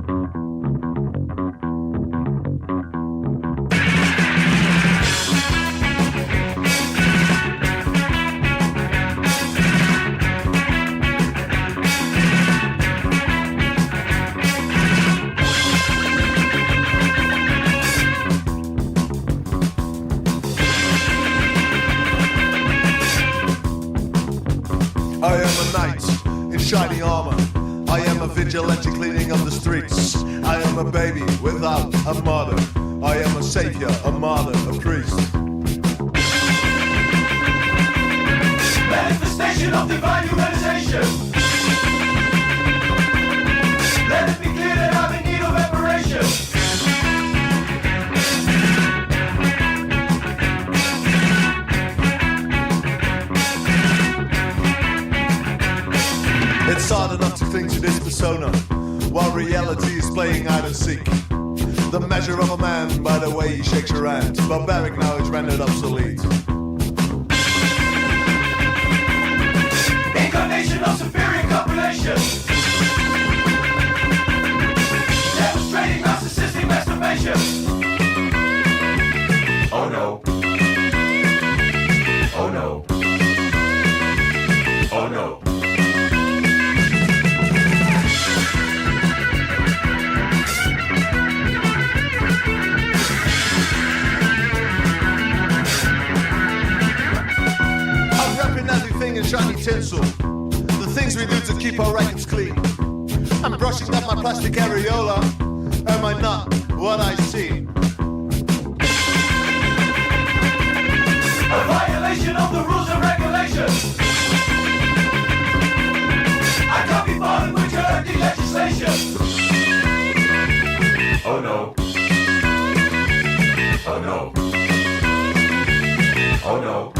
I am a knight in shining armor. I am a vigilante cleaning up the streets. I am a baby without a mother. I am a savior, a martyr, a priest. Manifestation of divine humanization. Let it be clear that I'm in need of reparation. It's hard enough to cling to this persona, while reality is playing hide and seek. The measure of a man by the way he shakes your hand. Barbaric knowledge rendered obsolete. Incarnation of superior copulation. Demonstrating narcissistic masturbation. Oh no. Oh no. Oh no. Everything in shiny tinsel, the things we do to keep our records clean. I'm brushing up my plastic areola. Am I not what I see? A violation of the rules and regulations. I can't be bothered with your empty legislation. Oh no. Oh no. Oh no.